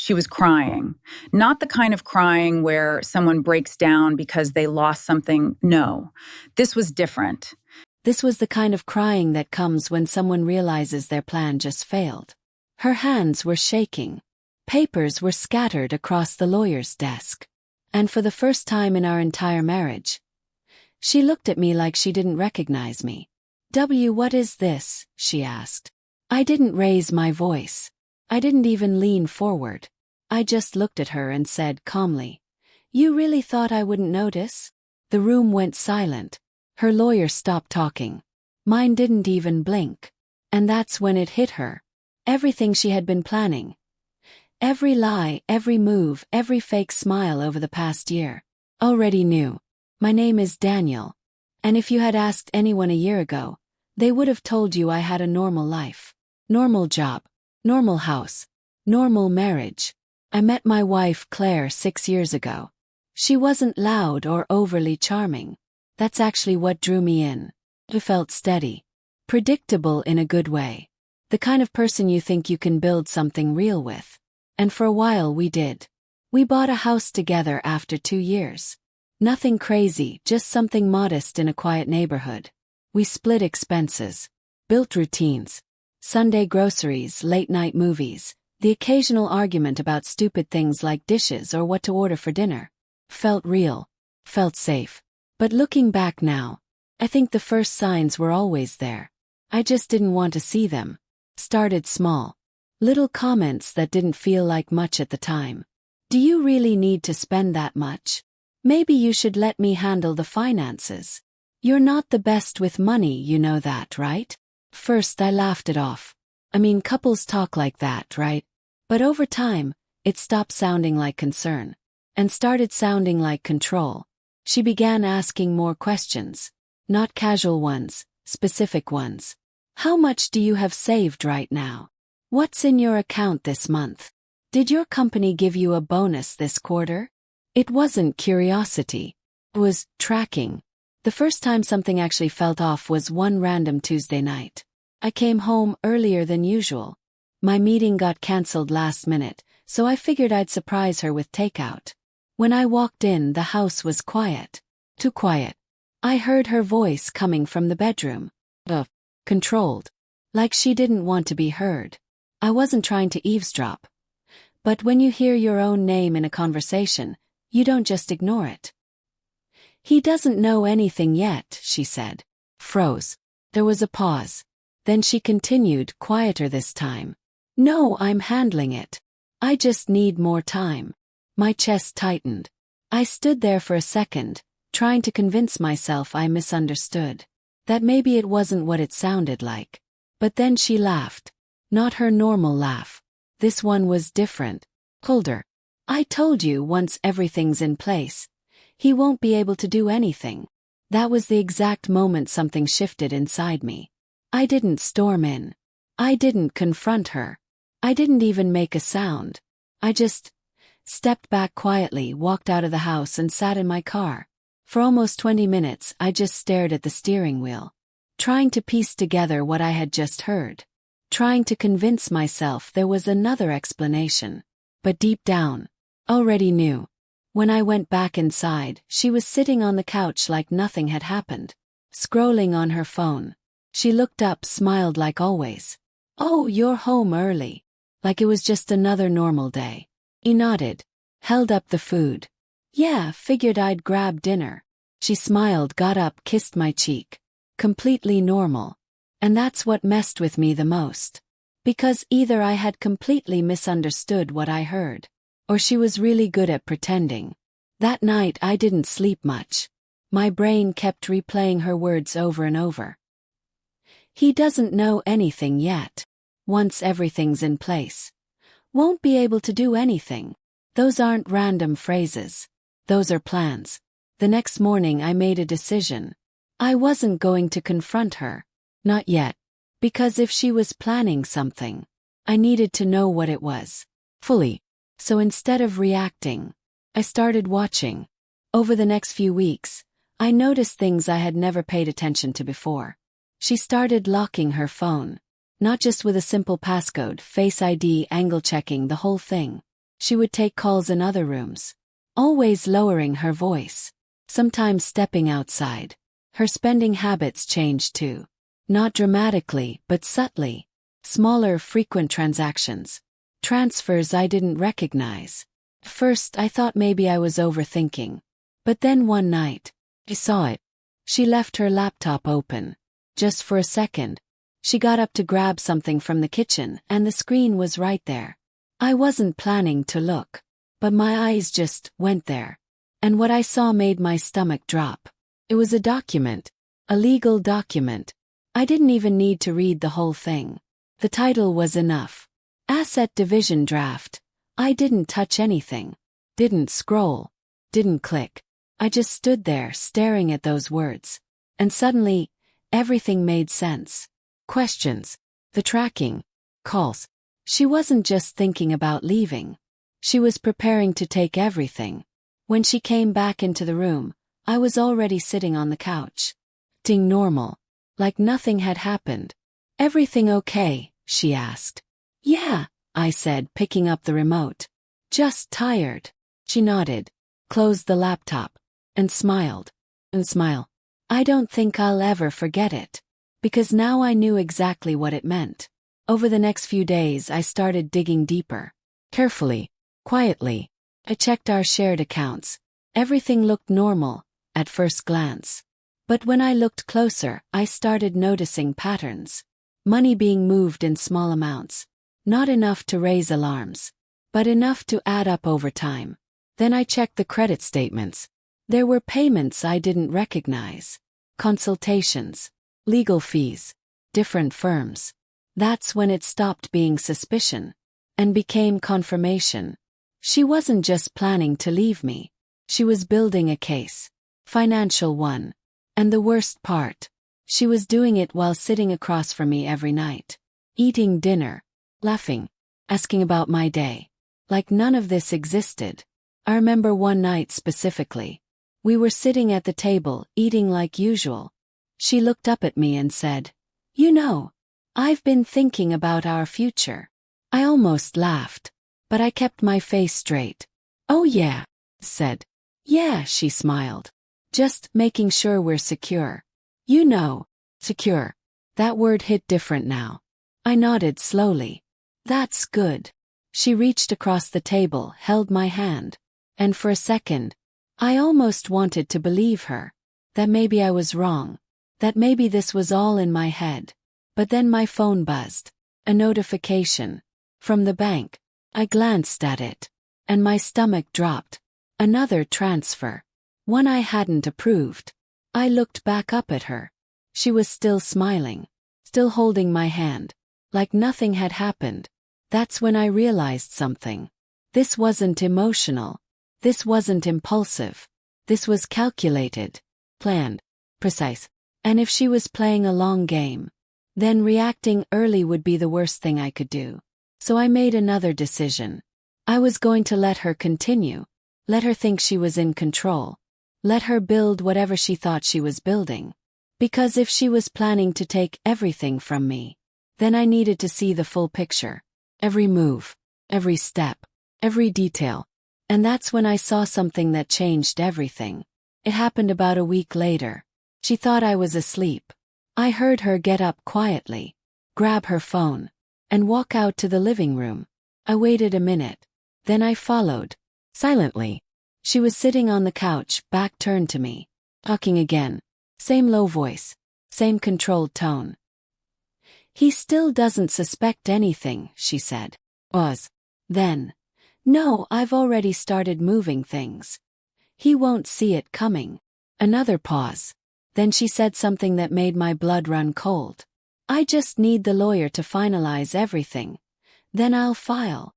She was crying. Not the kind of crying where someone breaks down because they lost something. No, this was different. This was the kind of crying that comes when someone realizes their plan just failed. Her hands were shaking. Papers were scattered across the lawyer's desk. And for the first time in our entire marriage, she looked at me like she didn't recognize me. What is this?" she asked. I didn't raise my voice. I didn't even lean forward. I just looked at her and said calmly, "You really thought I wouldn't notice?" The room went silent. Her lawyer stopped talking. Mine didn't even blink. And that's when it hit her. Everything she had been planning. Every lie, every move, every fake smile over the past year. Already knew. My name is Daniel. And if you had asked anyone a year ago, they would have told you I had a normal life. Normal job. Normal house. Normal marriage. I met my wife Claire 6 years ago. She wasn't loud or overly charming. That's actually what drew me in. It felt steady. Predictable in a good way. The kind of person you think you can build something real with. And for a while we did. We bought a house together after 2 years. Nothing crazy, just something modest in a quiet neighborhood. We split expenses. Built routines. Sunday groceries, late-night movies. The occasional argument about stupid things like dishes or what to order for dinner. Felt real. Felt safe. But looking back now, I think the first signs were always there. I just didn't want to see them. Started small. Little comments that didn't feel like much at the time. "Do you really need to spend that much? Maybe you should let me handle the finances. You're not the best with money, you know that, right?" First I laughed it off. I mean, couples talk like that, right? But over time, it stopped sounding like concern. And started sounding like control. She began asking more questions. Not casual ones, specific ones. "How much do you have saved right now? What's in your account this month? Did your company give you a bonus this quarter?" It wasn't curiosity. It was tracking. The first time something actually felt off was one random Tuesday night. I came home earlier than usual. My meeting got cancelled last minute, so I figured I'd surprise her with takeout. When I walked in, the house was quiet. Too quiet. I heard her voice coming from the bedroom. Controlled. Like she didn't want to be heard. I wasn't trying to eavesdrop. But when you hear your own name in a conversation, you don't just ignore it. "He doesn't know anything yet," she said. Froze. There was a pause. Then she continued, quieter this time. "No, I'm handling it. I just need more time." My chest tightened. I stood there for a second, trying to convince myself I misunderstood. That maybe it wasn't what it sounded like. But then she laughed. Not her normal laugh. This one was different. Colder. "I told you once everything's in place, he won't be able to do anything." That was the exact moment something shifted inside me. I didn't storm in. I didn't confront her. I didn't even make a sound. I just stepped back quietly, walked out of the house and sat in my car. For almost 20 minutes I just stared at the steering wheel. Trying to piece together what I had just heard. Trying to convince myself there was another explanation. But deep down, already knew. When I went back inside, she was sitting on the couch like nothing had happened. Scrolling on her phone. She looked up, smiled like always. "Oh, you're home early." Like it was just another normal day. He nodded. Held up the food. "Yeah, figured I'd grab dinner." She smiled, got up, kissed my cheek. Completely normal. And that's what messed with me the most. Because either I had completely misunderstood what I heard, or she was really good at pretending. That night I didn't sleep much. My brain kept replaying her words over and over. "He doesn't know anything yet. Once everything's in place. Won't be able to do anything." Those aren't random phrases. Those are plans. The next morning I made a decision. I wasn't going to confront her. Not yet. Because if she was planning something, I needed to know what it was. Fully. So instead of reacting, I started watching. Over the next few weeks, I noticed things I had never paid attention to before. She started locking her phone. Not just with a simple passcode, Face ID, angle checking, the whole thing. She would take calls in other rooms, always lowering her voice, sometimes stepping outside. Her spending habits changed too. Not dramatically, but subtly. Smaller, frequent transactions. Transfers I didn't recognize. First, I thought maybe I was overthinking. But then one night, I saw it. She left her laptop open. Just for a second. She got up to grab something from the kitchen, and the screen was right there. I wasn't planning to look, but my eyes just went there. And what I saw made my stomach drop. It was a document. A legal document. I didn't even need to read the whole thing. The title was enough. Asset Division Draft. I didn't touch anything. Didn't scroll. Didn't click. I just stood there staring at those words. And suddenly, everything made sense. Questions. The tracking. Calls. She wasn't just thinking about leaving. She was preparing to take everything. When she came back into the room, I was already sitting on the couch. Acting normal. Like nothing had happened. Everything okay? She asked. Yeah, I said, picking up the remote. Just tired. She nodded, closed the laptop, and smiled. I don't think I'll ever forget it. Because now I knew exactly what it meant. Over the next few days I started digging deeper. Carefully, quietly. I checked our shared accounts. Everything looked normal, at first glance. But when I looked closer, I started noticing patterns. Money being moved in small amounts. Not enough to raise alarms, but enough to add up over time. Then I checked the credit statements. There were payments I didn't recognize. Consultations. Legal fees. Different firms. That's when it stopped being suspicion. And became confirmation. She wasn't just planning to leave me. She was building a case. Financial one. And the worst part. She was doing it while sitting across from me every night. Eating dinner. Laughing. Asking about my day. Like none of this existed. I remember one night specifically. We were sitting at the table, eating like usual. She looked up at me and said, "You know, I've been thinking about our future." I almost laughed, but I kept my face straight. "Oh yeah," said. "Yeah," she smiled. "Just making sure we're secure." You know, secure. That word hit different now. I nodded slowly. "That's good." She reached across the table, held my hand. And for a second, I almost wanted to believe her. That maybe I was wrong. That maybe this was all in my head. But then my phone buzzed. A notification. From the bank. I glanced at it. And my stomach dropped. Another transfer. One I hadn't approved. I looked back up at her. She was still smiling. Still holding my hand. Like nothing had happened. That's when I realized something. This wasn't emotional. This wasn't impulsive. This was calculated. Planned. Precise. And if she was playing a long game, then reacting early would be the worst thing I could do. So I made another decision. I was going to let her continue. Let her think she was in control. Let her build whatever she thought she was building. Because if she was planning to take everything from me, then I needed to see the full picture. Every move. Every step. Every detail. And that's when I saw something that changed everything. It happened about a week later. She thought I was asleep. I heard her get up quietly, grab her phone, and walk out to the living room. I waited a minute. Then I followed. Silently. She was sitting on the couch, back turned to me. Talking again. Same low voice. Same controlled tone. "He still doesn't suspect anything," she said. Then. "No, I've already started moving things. He won't see it coming." Another pause. Then she said something that made my blood run cold. "I just need the lawyer to finalize everything. Then I'll file."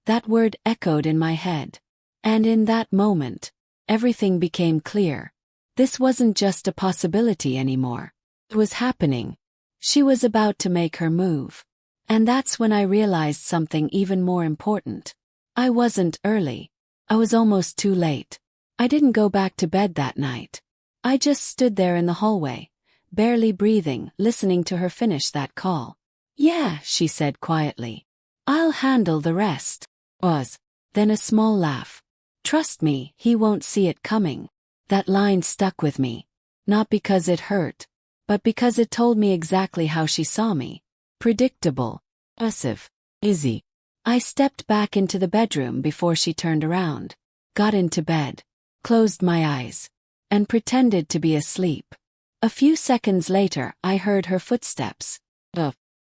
That word echoed in my head. And in that moment, everything became clear. This wasn't just a possibility anymore. It was happening. She was about to make her move. And that's when I realized something even more important. I wasn't early. I was almost too late. I didn't go back to bed that night. I just stood there in the hallway, barely breathing, listening to her finish that call. "Yeah," she said quietly. "I'll handle the rest." Was. Then a small laugh. Trust me, he won't see it coming. That line stuck with me. Not because it hurt, but because it told me exactly how she saw me. Predictable. Passive. Easy. I stepped back into the bedroom before she turned around, got into bed, closed my eyes, and pretended to be asleep. A few seconds later, I heard her footsteps.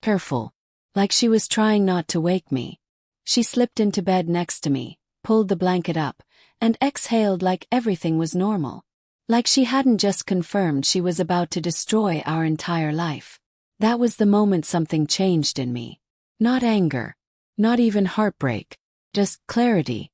Careful. Like she was trying not to wake me. She slipped into bed next to me, pulled the blanket up, and exhaled like everything was normal. Like she hadn't just confirmed she was about to destroy our entire life. That was the moment something changed in me. Not anger. Not even heartbreak. Just clarity.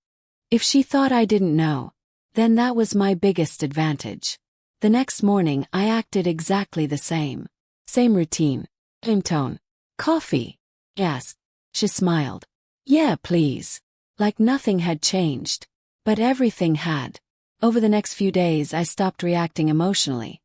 If she thought I didn't know, then that was my biggest advantage. The next morning I acted exactly the same. Same routine. Same tone. Coffee? Yes. She smiled. Yeah, please. Like nothing had changed. But everything had. Over the next few days I stopped reacting emotionally.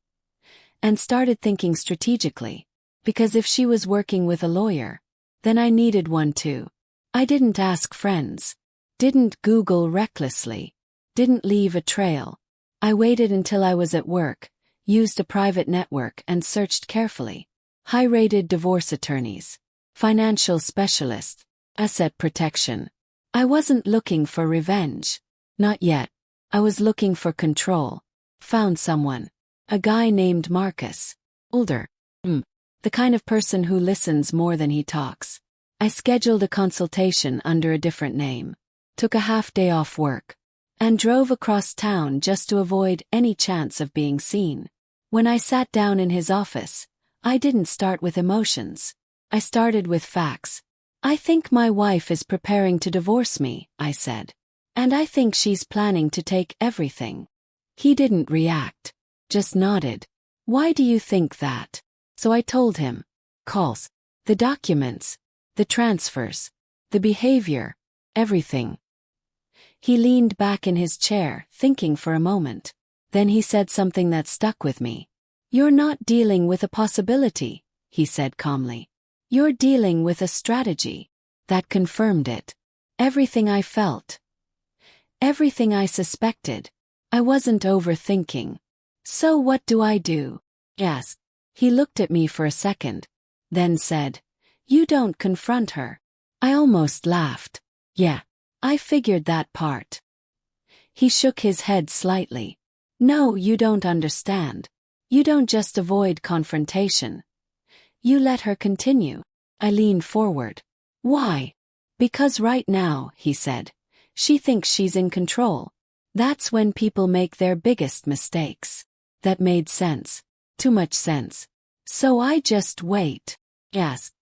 And started thinking strategically. Because if she was working with a lawyer, then I needed one too. I didn't ask friends. Didn't Google recklessly. Didn't leave a trail. I waited until I was at work, used a private network and searched carefully. High-rated divorce attorneys. Financial specialists. Asset protection. I wasn't looking for revenge. Not yet. I was looking for control. Found someone. A guy named Marcus. Older. The kind of person who listens more than he talks. I scheduled a consultation under a different name. Took a half-day off work. And drove across town just to avoid any chance of being seen. When I sat down in his office, I didn't start with emotions. I started with facts. I think my wife is preparing to divorce me, I said. And I think she's planning to take everything. He didn't react. Just nodded. Why do you think that? So I told him. Calls. The documents. The transfers. The behavior. Everything. He leaned back in his chair, thinking for a moment. Then he said something that stuck with me. You're not dealing with a possibility, he said calmly. You're dealing with a strategy. That confirmed it. Everything I felt. Everything I suspected. I wasn't overthinking. So what do I do? Asked. He looked at me for a second. Then said, You don't confront her. I almost laughed. Yeah. I figured that part. He shook his head slightly. No, you don't understand. You don't just avoid confrontation. You let her continue. I leaned forward. Why? Because right now, he said, she thinks she's in control. That's when people make their biggest mistakes. That made sense. Too much sense. So I just wait. Asked.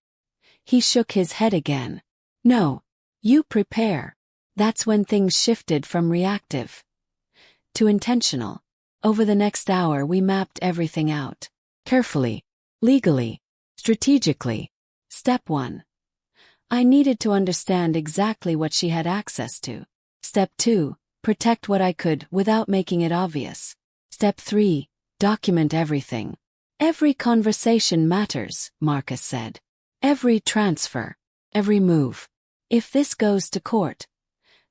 He shook his head again. No. You prepare. That's when things shifted from reactive to intentional. Over the next hour we mapped everything out. Carefully. Legally. Strategically. Step 1. I needed to understand exactly what she had access to. Step 2. Protect what I could without making it obvious. Step 3. Document everything. Every conversation matters, Marcus said. Every transfer. Every move. If this goes to court,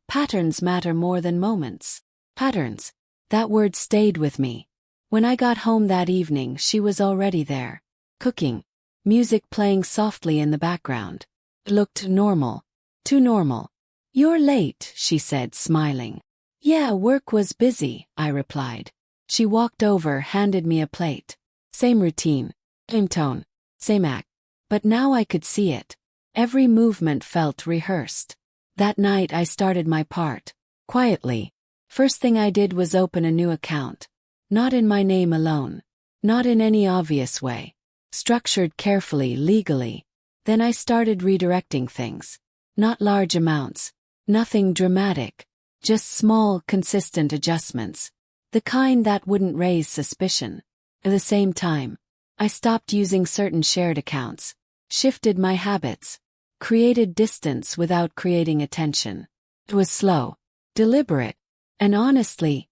patterns matter more than moments. Patterns. That word stayed with me. When I got home that evening, she was already there. Cooking. Music playing softly in the background. It looked normal. Too normal. You're late, she said, smiling. Yeah, work was busy, I replied. She walked over, handed me a plate. Same routine. Same tone. Same act. But now I could see it. Every movement felt rehearsed. That night I started my part. Quietly. First thing I did was open a new account. Not in my name alone. Not in any obvious way. Structured carefully, legally. Then I started redirecting things. Not large amounts. Nothing dramatic. Just small, consistent adjustments. The kind that wouldn't raise suspicion. At the same time, I stopped using certain shared accounts. Shifted my habits. Created distance without creating attention. It was slow. Deliberate. And honestly,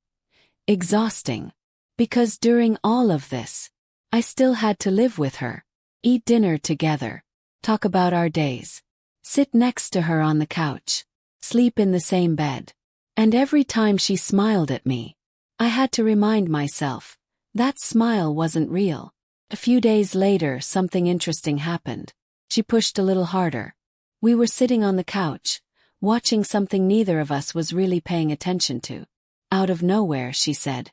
exhausting. Because during all of this, I still had to live with her. Eat dinner together. Talk about our days. Sit next to her on the couch. sleep in the same bed. And every time she smiled at me, I had to remind myself, that smile wasn't real. A few days later, something interesting happened. She pushed a little harder. We were sitting on the couch, watching something neither of us was really paying attention to. Out of nowhere, she said,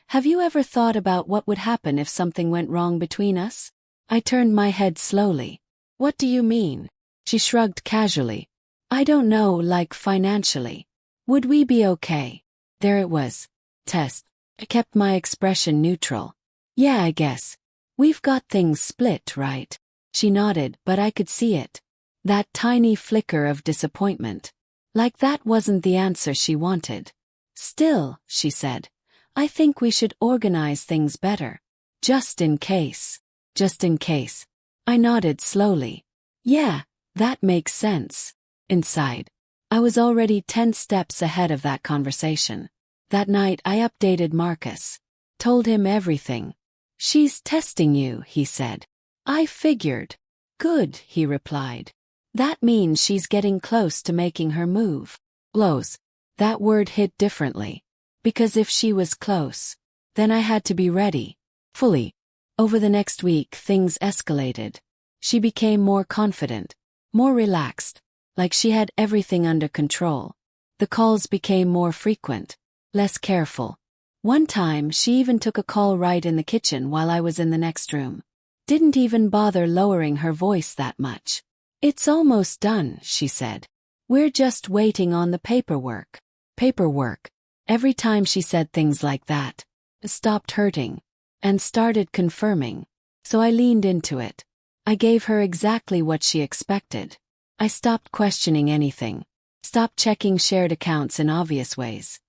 "Have you ever thought about what would happen if something went wrong between us?" I turned my head slowly. "What do you mean?" She shrugged casually. "I don't know, like financially. Would we be okay?" There it was. Test. I kept my expression neutral. "Yeah, I guess. We've got things split, right?" She nodded, but I could see it. That tiny flicker of disappointment. Like that wasn't the answer she wanted. "Still," she said, "I think we should organize things better. Just in case." Just in case. I nodded slowly. "Yeah, that makes sense." Inside, I was already 10 steps ahead of that conversation. That night I updated Marcus. Told him everything. "She's testing you," he said. "I figured." "Good," he replied. "That means she's getting close to making her move." Close. That word hit differently. Because if she was close, then I had to be ready. Fully. Over the next week, things escalated. She became more confident, more relaxed, like she had everything under control. The calls became more frequent, less careful. One time, she even took a call right in the kitchen while I was in the next room. Didn't even bother lowering her voice that much. "It's almost done," she said. "We're just waiting on the paperwork." Paperwork. Every time she said things like that, it stopped hurting and started confirming. So I leaned into it. I gave her exactly what she expected. I stopped questioning anything. Stopped checking shared accounts in obvious ways.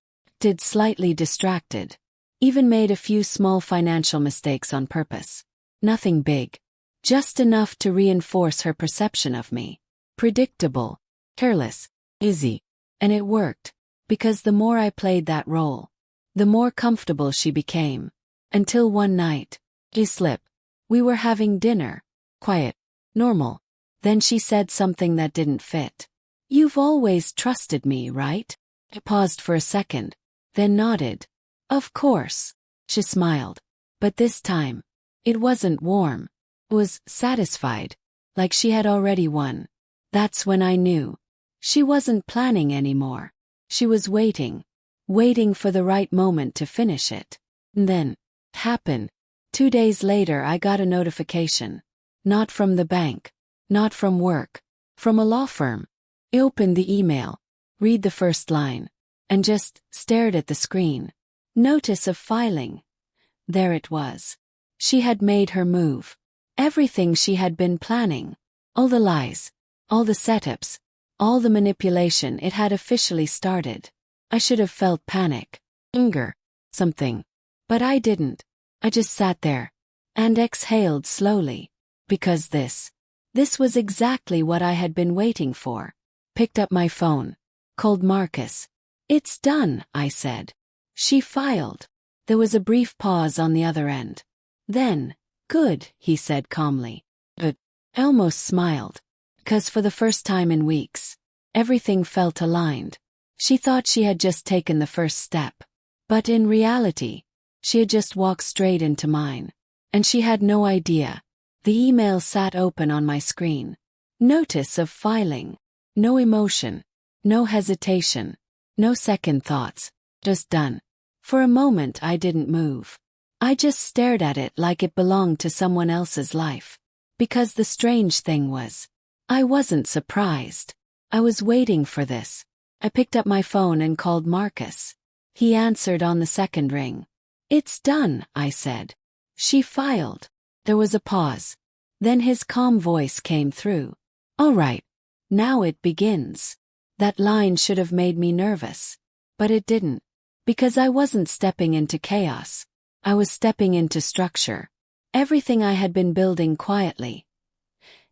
Did slightly distracted. Even made a few small financial mistakes on purpose. Nothing big. Just enough to reinforce her perception of me. Predictable. Careless. Easy. And it worked. Because the more I played that role, the more comfortable she became. Until one night. A slip. We were having dinner. Quiet. Normal. Then she said something that didn't fit. "You've always trusted me, right?" I paused for a second, then nodded. "Of course." She smiled. But this time, it wasn't warm. It was satisfied, like she had already won. That's when I knew. She wasn't planning anymore. She was waiting. Waiting for the right moment to finish it. And then, it happened. 2 days later I got a notification. Not from the bank. Not from work. From a law firm. I opened the email, read the first line, and just stared at the screen. Notice of filing. There it was. She had made her move. Everything she had been planning. All the lies. All the setups. All the manipulation, it had officially started. I should have felt panic. Anger. Something. But I didn't. I just sat there. And exhaled slowly. Because this was exactly what I had been waiting for. Picked up my phone. Called Marcus. "It's done," I said. "She filed." There was a brief pause on the other end. Then, "Good," he said calmly. But I almost smiled. Because for the first time in weeks, everything felt aligned. She thought she had just taken the first step. But in reality, she had just walked straight into mine. And she had no idea. The email sat open on my screen. Notice of filing. No emotion. No hesitation. No second thoughts. Just done. For a moment I didn't move. I just stared at it like it belonged to someone else's life. Because the strange thing was, I wasn't surprised. I was waiting for this. I picked up my phone and called Marcus. He answered on the second ring. "It's done," I said. "She filed." There was a pause. Then his calm voice came through. "All right. Now it begins." That line should have made me nervous. But it didn't. Because I wasn't stepping into chaos. I was stepping into structure. Everything I had been building quietly.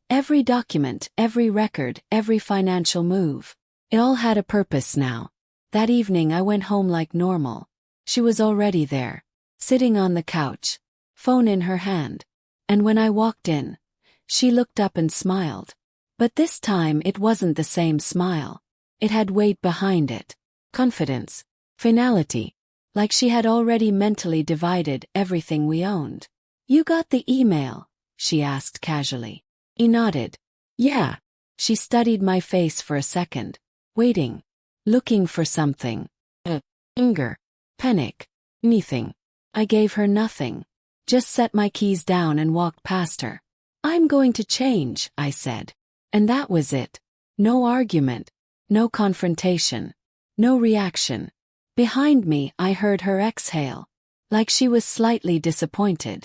Every document, every record, every financial move. It all had a purpose now. That evening I went home like normal. She was already there. Sitting on the couch. Phone in her hand. And when I walked in, she looked up and smiled. But this time it wasn't the same smile. It had weight behind it. Confidence. Finality. Like she had already mentally divided everything we owned. "You got the email?" she asked casually. He nodded. "Yeah." She studied my face for a second, waiting, looking for something. Anger. Panic. Anything. I gave her nothing. Just set my keys down and walked past her. "I'm going to change," I said. And that was it. No argument. No confrontation. No reaction. Behind me, I heard her exhale. Like she was slightly disappointed.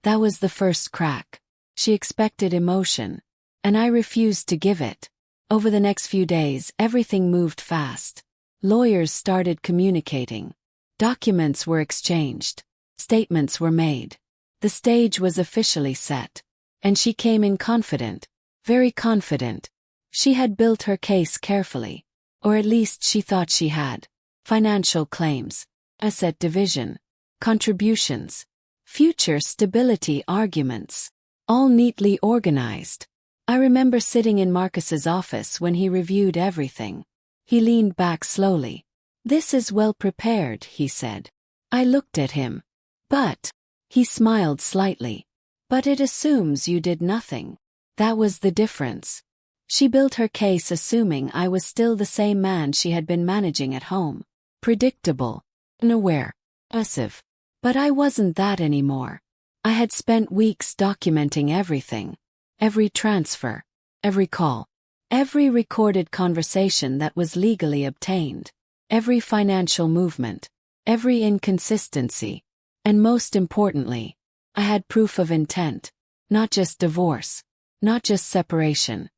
That was the first crack. She expected emotion. And I refused to give it. Over the next few days, everything moved fast. Lawyers started communicating. Documents were exchanged. Statements were made. The stage was officially set. And she came in confident. Very confident. She had built her case carefully. Or at least she thought she had. Financial claims. Asset division. Contributions. Future stability arguments. All neatly organized. I remember sitting in Marcus's office when he reviewed everything. He leaned back slowly. "This is well prepared," he said. I looked at him. "But," he smiled slightly, "but it assumes you did nothing." That was the difference. She built her case assuming I was still the same man she had been managing at home. Predictable. Unaware. Passive. But I wasn't that anymore. I had spent weeks documenting everything. Every transfer. Every call. Every recorded conversation that was legally obtained. Every financial movement. Every inconsistency. And most importantly, I had proof of intent. Not just divorce. Not just separation.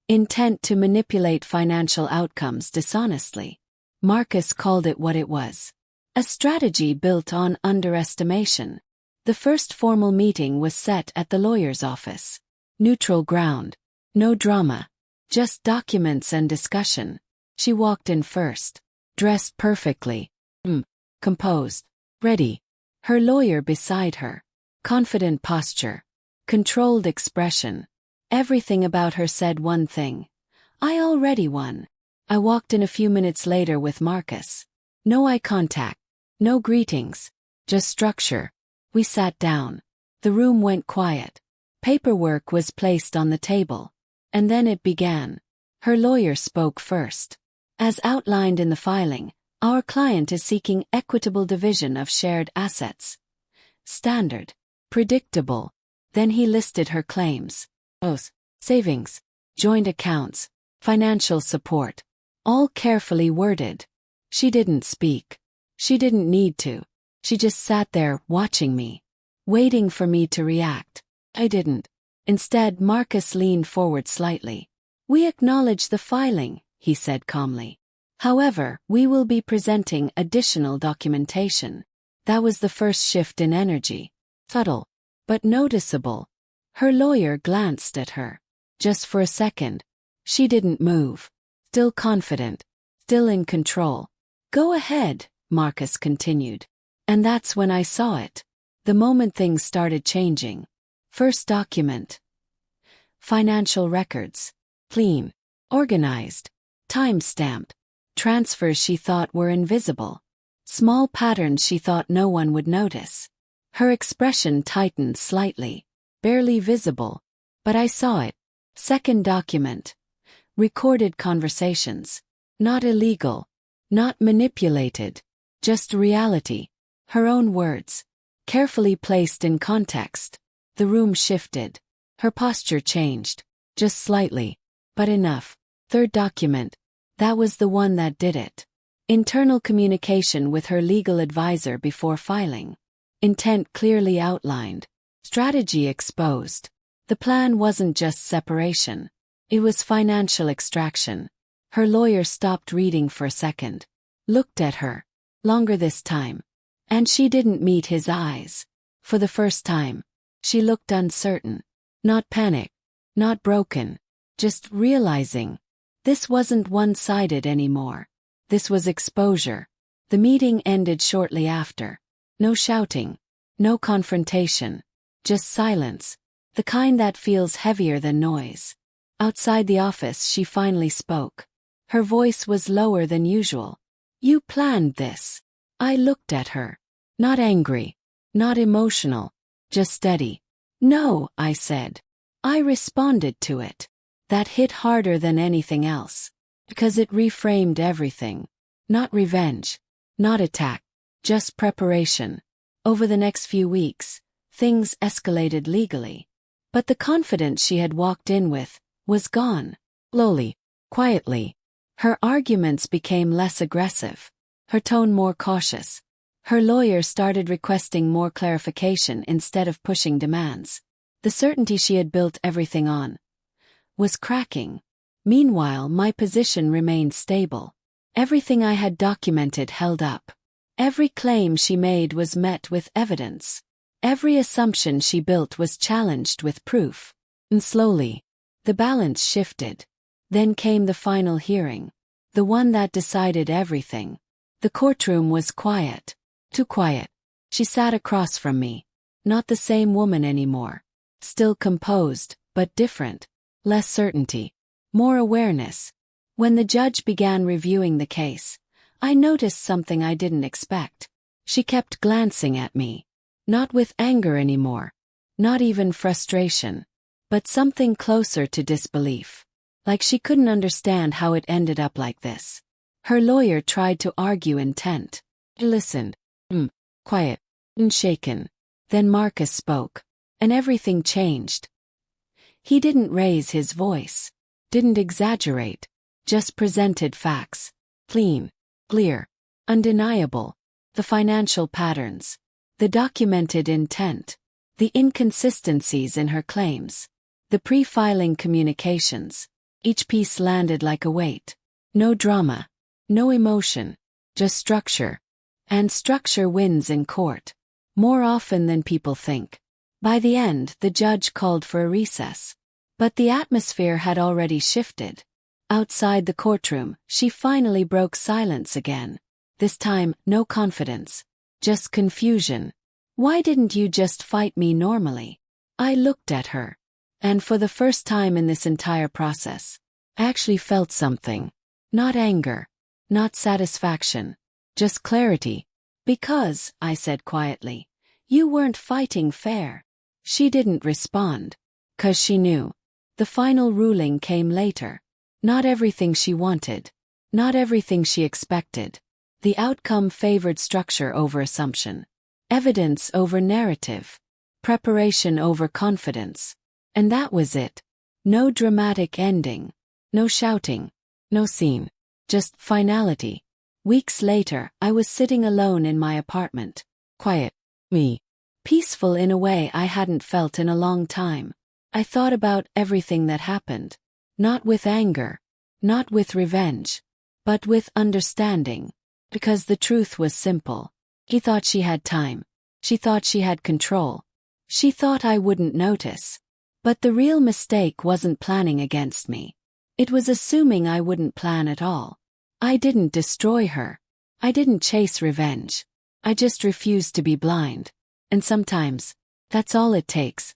Intent to manipulate financial outcomes dishonestly. Marcus called it what it was. A strategy built on underestimation. The first formal meeting was set at the lawyer's office. Neutral ground. No drama. Just documents and discussion. She walked in first. Dressed perfectly. Composed. Ready. Her lawyer beside her. Confident posture. Controlled expression. Everything about her said one thing. I already won. I walked in a few minutes later with Marcus. No eye contact. No greetings. Just structure. We sat down. The room went quiet. Paperwork was placed on the table. And then it began. Her lawyer spoke first. As outlined in the filing, our client is seeking equitable division of shared assets. Standard. Predictable. Then he listed her claims. Oath. Savings. Joint accounts. Financial support. All carefully worded. She didn't speak. She didn't need to. She just sat there, watching me. Waiting for me to react. I didn't. Instead, Marcus leaned forward slightly. "We acknowledge the filing," he said calmly. "However, we will be presenting additional documentation." That was the first shift in energy. Subtle. But noticeable. Her lawyer glanced at her. Just for a second. She didn't move. Still confident. Still in control. "Go ahead," Marcus continued. And that's when I saw it. The moment things started changing. First document. Financial records. Clean. Organized. Time-stamped. Transfers she thought were invisible. Small patterns she thought no one would notice. Her expression tightened slightly. Barely visible. But I saw it. Second document. Recorded conversations. Not illegal. Not manipulated. Just reality. Her own words. Carefully placed in context. The room shifted. Her posture changed. Just slightly. But enough. Third document. That was the one that did it. Internal communication with her legal advisor before filing. Intent clearly outlined. Strategy exposed. The plan wasn't just separation. It was financial extraction. Her lawyer stopped reading for a second. Looked at her. Longer this time. And she didn't meet his eyes. For the first time. She looked uncertain. Not panic. Not broken. Just realizing. This wasn't one-sided anymore. This was exposure. The meeting ended shortly after. No shouting. No confrontation. Just silence. The kind that feels heavier than noise. Outside the office she finally spoke. Her voice was lower than usual. You planned this. I looked at her. Not angry. Not emotional. Just steady. No, I said. I responded to it. That hit harder than anything else. Because it reframed everything. Not revenge. Not attack. Just preparation. Over the next few weeks, things escalated legally. But the confidence she had walked in with was gone. Slowly, quietly. Her arguments became less aggressive. Her tone more cautious. Her lawyer started requesting more clarification instead of pushing demands. The certainty she had built everything on was cracking. Meanwhile, my position remained stable. Everything I had documented held up. Every claim she made was met with evidence. Every assumption she built was challenged with proof. And slowly, the balance shifted. Then came the final hearing. The one that decided everything. The courtroom was quiet. Too quiet. She sat across from me. Not the same woman anymore. Still composed, but different. Less certainty. More awareness. When the judge began reviewing the case, I noticed something I didn't expect. She kept glancing at me. Not with anger anymore. Not even frustration. But something closer to disbelief. Like she couldn't understand how it ended up like this. Her lawyer tried to argue intent. I listened. Quiet. Shaken. Then Marcus spoke. And everything changed. He didn't raise his voice. Didn't exaggerate. Just presented facts. Clean. Clear. Undeniable. The financial patterns. The documented intent. The inconsistencies in her claims. The pre-filing communications. Each piece landed like a weight. No drama. No emotion. Just structure. And structure wins in court. More often than people think. By the end, the judge called for a recess. But the atmosphere had already shifted. Outside the courtroom, she finally broke silence again. This time, no confidence. Just confusion. Why didn't you just fight me normally? I looked at her. And for the first time in this entire process, I actually felt something. Not anger. Not satisfaction. Just clarity. Because, I said quietly, you weren't fighting fair. She didn't respond. 'Cause she knew. The final ruling came later. Not everything she wanted. Not everything she expected. The outcome favored structure over assumption. Evidence over narrative. Preparation over confidence. And that was it. No dramatic ending. No shouting. No scene. Just finality. Weeks later, I was sitting alone in my apartment. Quiet. Me. Peaceful in a way I hadn't felt in a long time. I thought about everything that happened. Not with anger. Not with revenge. But with understanding. Because the truth was simple. He thought she had time. She thought she had control. She thought I wouldn't notice. But the real mistake wasn't planning against me. It was assuming I wouldn't plan at all. I didn't destroy her. I didn't chase revenge. I just refused to be blind. And sometimes, that's all it takes.